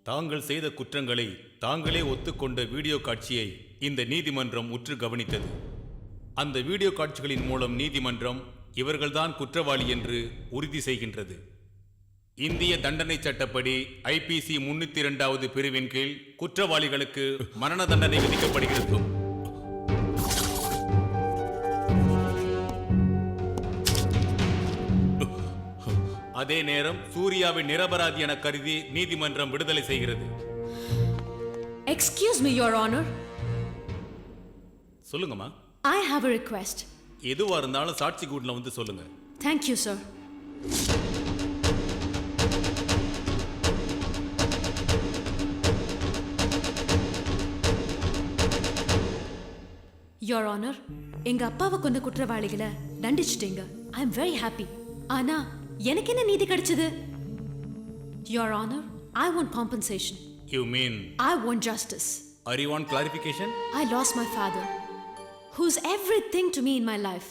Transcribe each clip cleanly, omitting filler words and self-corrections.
தாங்கள் செய்த குற்றங்களை தாங்களே ஒத்துக்கொண்ட வீடியோ காட்சியை இந்த நீதிமன்றம் உற்று கவனித்தது. அந்த வீடியோ காட்சிகளின் மூலம் நீதிமன்றம் இவர்கள்தான் குற்றவாளி என்று உறுதி செய்கின்றது. இந்திய தண்டனை சட்டப்படி IPC 302வது பிரிவின் கீழ் குற்றவாளிகளுக்கு மரண தண்டனை விதிக்கப்படுகிறது. அதே நேரம் சூர்யாவை நிரபராதி என கருதி நீதிமன்றம் விடுதலை செய்கிறது. Excuse me, Your Honor. சொல்லுங்கம்மா. I have a request. எதுவா இருந்தாலும் சாட்சி கூட்ல வந்து சொல்லுங்க. Thank you, sir. Your Honor, எங்க அப்பாவை கொண்ட குற்றவாளிகளை தண்டிச்சிட்டீங்க. I am very happy. ஆனா எனக்கு என்ன நீதி கிடைச்சது? Your Honor, I want compensation. You mean? I want justice. Or you want clarification? I lost my father, who's everything to me in my life.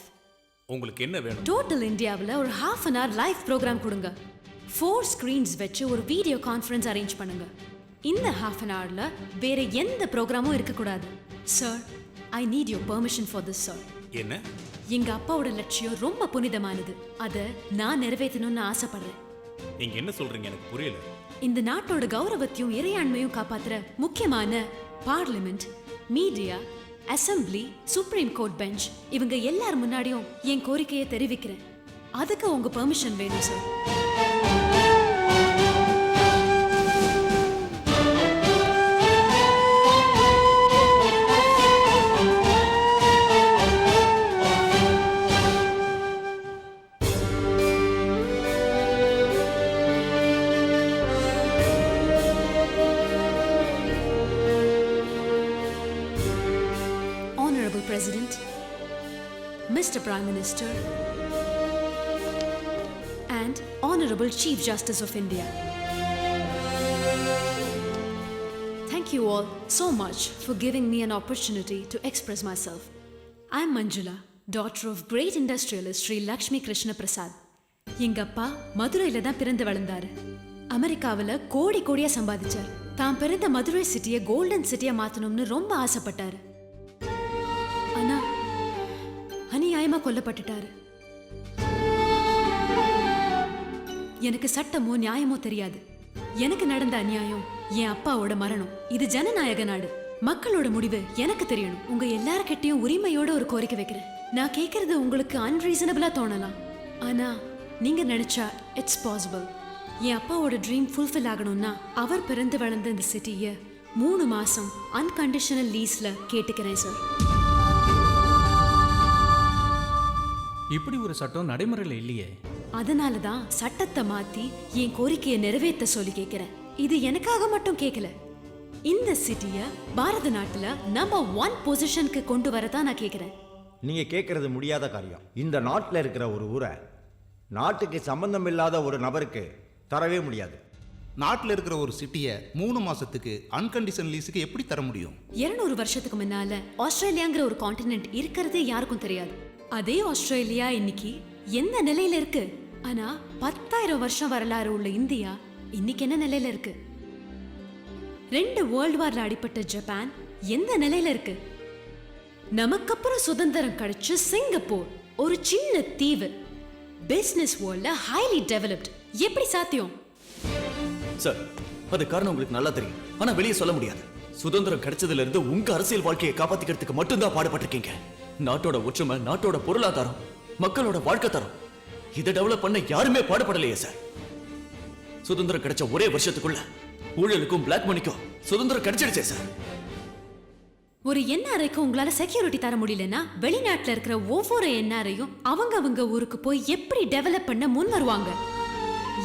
உங்களுக்கு என்ன வேணும்? Total Indiaவில் ஒரு half an hour live program கொடுங்க. 4 screens வச்சு ஒரு video conference arrange பண்ணுங்க. இந்த half an hourல வேற எந்த ப்ரோக்ராமும் இருக்கக்கூடாது. Sir, I need your permission for this, sir. என்ன? எங்க அப்பாவோட லட்சியம் ரொம்ப புனிதமானது. அத நான் நிறைவேற்றணும்னு ஆசைப்படுறேன். நீங்க என்ன சொல்றீங்க எனக்கு புரியல. இந்த நாட்டோட கௌரவத்தையும் இறையாண்மையும் காப்பாத்துற முக்கியமான parliament, media, assembly, supreme court bench இவங்க எல்லார் முன்னாடியும் என் கோரிக்கையை தெரிவிக்கிறேன். அதுக்கு உங்க பெர்மிஷன் வேணும் sir. President, Mr. Prime Minister, and Honorable Chief Justice of India. Thank you all so much for giving me an opportunity to express myself. I am Manjula, daughter of great industrialist Sri Lakshmi Krishna Prasad. எங்க அப்பா மதுரையில தான் பிறந்து வளர்ந்தாரு. அமெரிக்காவில் கோடி கோடியா சம்பாதிச்சார். தான் பிறந்த மதுரை சிட்டியை கோல்டன் சிட்டியா மாத்தணும்னு ரொம்ப ஆசைப்பட்டாரு. ஆனா அநியாயமா கொல்லப்பட்டுட்டாரு. எனக்கு சட்டமோ நியாயமோ தெரியாது. எனக்கு நடந்த அநியாயம் என் அப்பாவோட மரணம். இது ஜனநாயக நாடு. மக்களோட முடிவு எனக்கு தெரியணும். உங்க எல்லார்கிட்டையும் உரிமையோட ஒரு கோரிக்கை வைக்கிறேன். நான் கேட்கறது உங்களுக்கு அன்ரீசனபிளா தோணலாம். ஆனா நீங்க நினைச்சா இட்ஸ் பாசிபிள். என் அப்பாவோட ட்ரீம் ஃபுல்ஃபில் ஆகணும்னா அவர் பிறந்து வளர்ந்த இந்த சிட்டியை 3 மாசம் அன்கண்டிஷனல் லீஸ்ல கேட்டுக்கிறேன் சார். இப்படி ஒரு சட்டம் நடைமுறையில் இல்லையே. அதனாலதான் சட்டத்தை மாத்தி என் கோரிக்கையை நிறைவேற்ற சொல்லி கேட்கிறேன். இது எனக்காக மட்டும் கேட்கல. இந்த சிட்டிய பாரத நாட்டுல நம்பர் 1 பொசிஷனுக்கு கொண்டு வரதான் நான் கேட்கிறேன். நீங்க கேட்கறது முடியாத காரியம். இந்த நாட்டில் இருக்கிற ஒரு ஊரை நாட்டுக்கு சம்பந்தம் இல்லாத ஒரு நபருக்கு தரவே முடியாது. நாட்டில் இருக்கிற ஒரு சிட்டியை 3 மாசத்துக்கு அன்கண்டிஷனல் லீஸுக்கு எப்படி தர முடியும்? 200 வருஷத்துக்கு முன்னால ஆஸ்திரேலியாங்கிற ஒரு கான்டினென்ட் இருக்கிறதே யாருக்கும் தெரியாது. அதே ஆஸ்திரேலியா இன்னைக்கு எந்த நிலையில இருக்கு? ஆனா 10,000 வருஷம் வரலாறு உள்ள இந்தியா இன்னைக்கு என்ன நிலையில இருக்கு? 2 வேர்ல்ட் வார்ல அடிபட்ட ஜப்பான் எந்த நிலையில இருக்கு? நமக்கு அப்புறம் சுதந்திரம் கிடைச்ச சிங்கப்பூர் ஒரு சின்ன தீவு பிசினஸ் வேர்ல்ட்ல ஹைலி டெவலப்ட். எப்படி சாத்தியம்? சார், அது காரணம் உங்களுக்கு நல்லா தெரியும். ஆனா வெளியே சொல்ல முடியாது. சுதந்திரம் கிடைச்சதுல இருந்து உங்க அரசியல் வாழ்க்கையை காப்பாத்திக்கிறதுக்கு மட்டும்தான் பாடுபட்டிருக்கீங்க. நாட்டோட ஒற்றுமை, நாட்டோட பொருளாதாரம், மக்களோட வாழ்க்கை தரம் இதை டெவலப் பண்ண யாருமே பாடுபடலையே சார். சுதந்திரம் கிடைச்ச ஒரே வருஷத்துக்குள்ள ஊழலுக்கும் பிளாக் மணிக்கும் சுதந்திரம் கிடைச்சிடுச்சே சார். ஒரு என்ஆர்ஐக்கு உங்களால செக்யூரிட்டி தர முடியலன்னா வெளிநாட்டுல இருக்கிற ஒவ்வொரு என்ஆர்ஐயும் அவங்க ஊருக்கு போய் எப்படி டெவலப் பண்ண முன் வருவாங்க?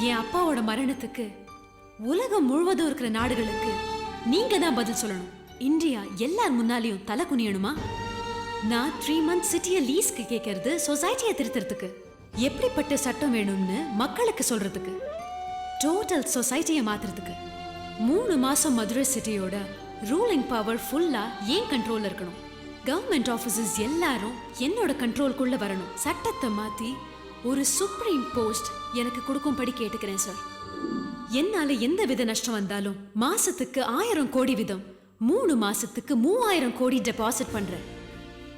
என் அப்பாவோட மரணத்துக்கு உலகம் முழுவதும் இருக்கிற நாடுகளுக்கு நீங்க தான் பதில் சொல்லணும். இந்தியா எல்லார் முன்னாலையும் தலை குனியணுமா? நான் 3 months சிட்டியை லீஸ்க்கு கேட்கறது சொசைட்டியை திருத்துறதுக்கு, எப்படிப்பட்ட சட்டம் வேணும்னு மக்களுக்கு சொல்றதுக்கு, டோட்டல் சொசைட்டியை மாத்துறதுக்கு. 3 மாசம் மதுரை சிட்டியோட ரூலிங் பவர் ஃபுல்லா ஏன் கண்ட்ரோல்ல இருக்கணும். கவர்மெண்ட் ஆபீசர்ஸ் எல்லாரும் என்னோட கண்ட்ரோல்குள்ள வரணும். சட்டத்தை மாத்தி ஒரு சுப்ரீம் போஸ்ட் எனக்கு கொடுக்கும்படி கேட்டுக்கிறேன் சார். என்னால எந்த வித நஷ்டம் வந்தாலும் மாசத்துக்கு 1000 கோடி வீதம் 3 மாசத்துக்கு 3000 கோடி டெபாசிட் பண்றேன்.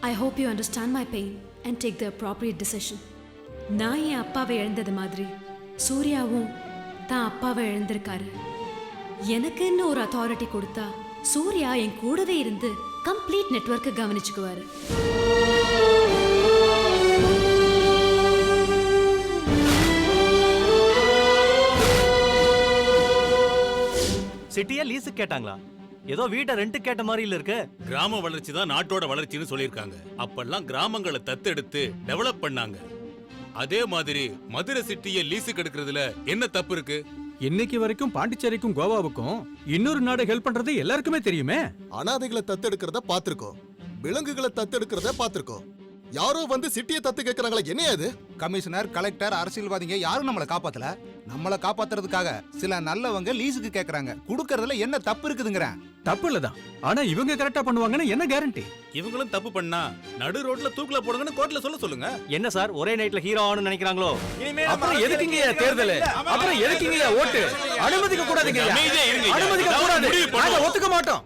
I hope you understand my pain and take the appropriate decision. நான் என் அப்பாவை இழந்தது மாதிரி சூர்யாவும் தான் அப்பாவை இழந்திருக்காரு. எனக்குன்னு ஒரு அத்தாரிட்டி கொடுத்தா சூர்யா என் கூடவே இருந்து கம்ப்ளீட் நெட்வொர்க்கை கவனிச்சுக்குவாரு. சிட்டியா லீஸு கேட்டாங்களா? ஏதோ வீட்டை ரெண்ட் கேட்ட மாதிரி இருக்கு. கிராம வளர்ச்சி தான் நாட்டோட வளர்ச்சின்னு சொல்லியிருக்காங்க. அப்பெல்லாம் கிராமங்களை தத்தெடுத்து டெவலப் பண்ணாங்க. அதே மாதிரி மதுரை சிட்டியை லீஸுக்கு எடுக்கிறதுல என்ன தப்பு இருக்கு? இன்னைக்கு வரைக்கும் பாண்டிச்சேரிக்கும் கோவாவுக்கும் இன்னொரு நாடு ஹெல்ப் பண்றது எல்லாருக்குமே தெரியுமே. அனாதைகளை தத்தெடுக்கிறத பாத்திருக்கோம், விலங்குகளை தத்தெடுக்கிறத பாத்திருக்கோம். யாரோ வந்து சிட்டியை தத்து கேட்கறாங்களா? என்ன அது? கமிஷனர், கலெக்டர், அரசியல்வாதிங்க யாரும் நம்மளை காப்பாத்தல. நம்மளை காப்பாத்துறதுக்காக சில நல்லவங்க லீஸுக்கு கேக்குறாங்க. குடுக்கறதுல என்ன தப்பு இருக்குதுங்கிறேன். தப்பு இல்லதான், ஆனா இவங்க கரெக்டா பண்ணுவாங்கன்னு என்ன கேரண்டி? இவங்களும் தப்பு பண்ணா நடு ரோட்ல தூக்குல போடுங்கன்னு கோர்ட்ல சொல்லுங்க. என்ன சார் ஒரே நைட்ல ஹீரோ ஆகணும்னு நினைக்கிறாங்களோ? அப்புறம் எதுக்குங்க தேர்தல்? அப்புறம் எதுக்குங்க ஓட்டு? அனுமதிக்க கூடாதுங்க. அமைதியா இருங்க. அனுமதிக்க கூடாது. முடிவு பண்ணுவோம். நாங்க ஒத்துக்க மாட்டோம்.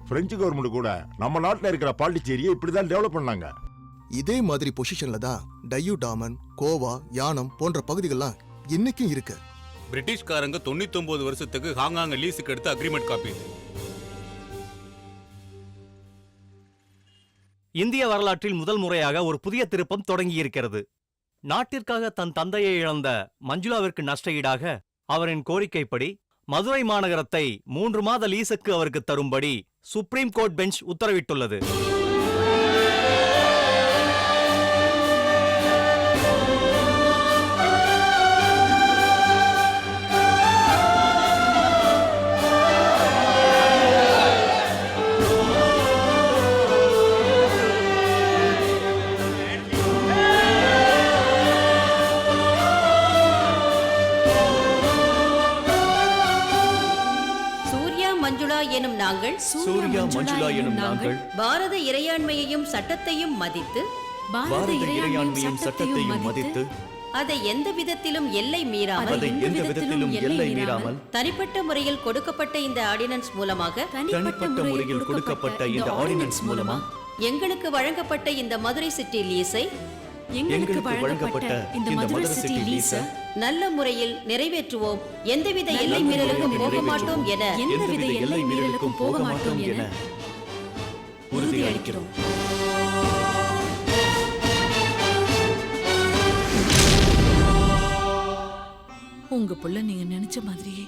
பிரெஞ்சு கவர்மெண்ட் கூட நம்ம நாட்டில் இருக்கிற பாண்டிச்சேரியை இப்படிதான் டெவலப் பண்ணாங்க. இதே மாதிரி பொசிஷன்ல தான் டையூ டாமன், கோவா, யானம் போன்ற பகுதிகள்லாம் இன்னைக்கும் இருக்கு. பிரிட்டிஷ்காரங்க 99 வருஷத்துக்கு ஹாங்காங்க லீஸுக்கு எடுத்து அக்ரிமெண்ட் காப்பி. இந்திய வரலாற்றில் முதல் முறையாக ஒரு புதிய திருப்பம் தொடங்கி இருக்கிறது. நாட்டிற்காக தன் தந்தையை இழந்த மஞ்சுளாவிற்கு நஷ்ட ஈடாக அவரின் கோரிக்கைப்படி மதுரை மாநகரத்தை 3 மாத லீஸுக்கு அவருக்கு தரும்படி சுப்ரீம் கோர்ட் பெஞ்ச் உத்தரவிட்டுள்ளது. எனும் நாங்கள் சூர்யா மஞ்சுளா எனும் நாங்கள் பாரத இறையாண்மையையும் சட்டத்தையும் மதித்து பாரத இறையாண்மையும் சட்டத்தையும் மதித்து அதை எந்த விதத்திலும் எல்லை மீறாமல் தனிப்பட்ட முறையில் கொடுக்கப்பட்ட இந்த ஆர்டினன்ஸ் மூலமாக எங்களுக்கு வழங்கப்பட்ட இந்த மதுரை சிட்டி லீஸை எங்களுக்கு வழங்கப்பட்ட இந்த மதுரை சிட்டி லீஸை நல்ல முறையில் நிறைவேற்றுவோம். எந்தவித எல்லை மீறலுக்கும் போக மாட்டோம் என உறுதியளிக்கிறோம். உங்க புள்ள நீங்க நினைச்ச மாதிரியே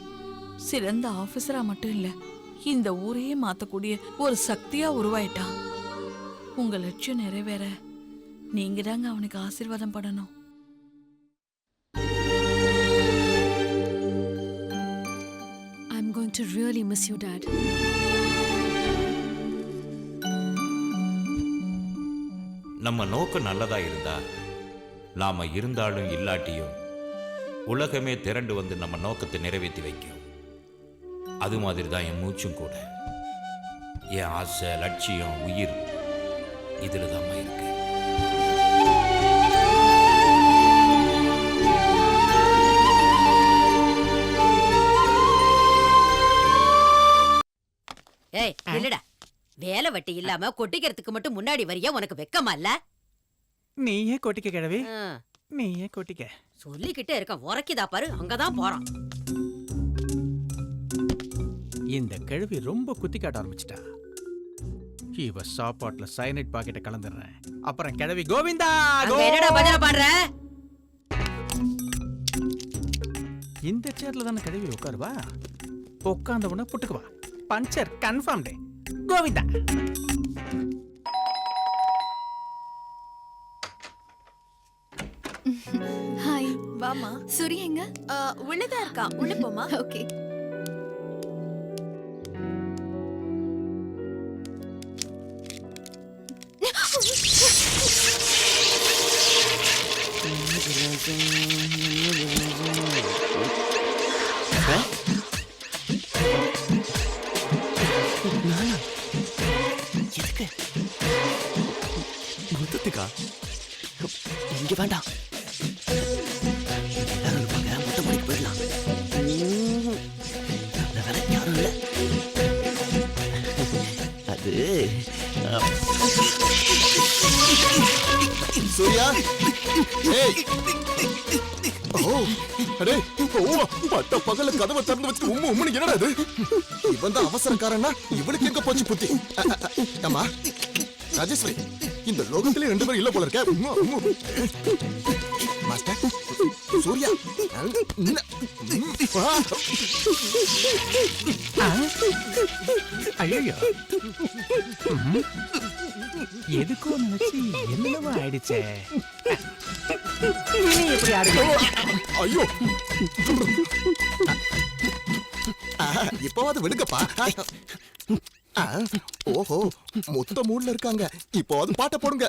சிறந்த ஆபீசரா மட்டும் இல்ல, இந்த ஊரையே மாத்தக்கூடிய ஒரு சக்தியா உருவாயிட்டான். உங்க லட்சியம் நிறைவேற நீங்க தாங்க அவனுக்கு ஆசீர்வாதம் பண்ணணும். I'm going to really miss you, Dad. நம்ம நோக்கம் நல்லதா இருந்தா நாம இருந்தாலும் இல்லாட்டியும் உலகமே திரண்டு வந்து நம்ம நோக்கத்தை நிறைவேற்றி வைக்கும். அது மாதிரி தான் என் மூச்சும் கூட. என் ஆசை, லட்சியம், உயிர் இதுல தான் இருக்கு. ஏய் இல்லடா, வேலை வட்டி இல்லாம கொட்டிக்கிறதுக்கு மட்டும் முன்னாடி வரியா? உனக்கு வெக்கமா இல்ல? நீயே கொட்டிக்க கிழவி, நீயே கொட்டிக்க. சொல்லிக்கிட்டே இருக்க, உரைக்குதா பாரு, அங்கதான் போறான். இந்த கிழவி ரொம்ப குத்தி காட்ட ஆரம்பிச்சிட்டா. இவ சாப்பாட்டுல சயனைட் பாக்கெட்டை கலந்துடுறேன். அப்புறம் கிழவி கோவிந்தா என்னடா பதில பாடுற? இந்த சேர்ல தானே கிழவி உட்காருவா. உட்கார்ந்தவன புட்டுக்குவா. பஞ்சர் கன்ஃபார்ம் டே. கோவிந்தா. ஹாய். வாமா. சூரிய எங்க? உள்ளதா இருக்கா. உள்ள போமா. ஓகே. வீட்டுக்கா? இங்க வேண்டாம். எல்லாரும் இருப்பாங்க, மொட்டை மாடிக்கு போயிடலாம். அந்த வேலை யாரும் இல்ல. அது சூர்யா, ஏய். ஓ, அடே, ஓ, பட்ட பகல்ல கதவை திறந்து வச்சு உம்முன்னு என்னடா இது? இவன் தான் அவசரக்காரன்னா இவனுக்கு எங்க போச்சு புத்தி? அம்மா ராஜேஸ்வரி, இந்த லோகத்திலே 2 பேரும் இல்ல போல இருக்க. மாஸ்டர் சூர்யா, ஐயோ, எதுக்கோ நினைச்சு என்னவோ ஆயிடுச்சே. எப்படி ஆடுங்க? ஐயோ, இப்பவாது விடுங்கப்பா. ஓஹோ, மொத்த மூட்ல இருக்காங்க. இப்போவாது பாட்ட போடுங்க.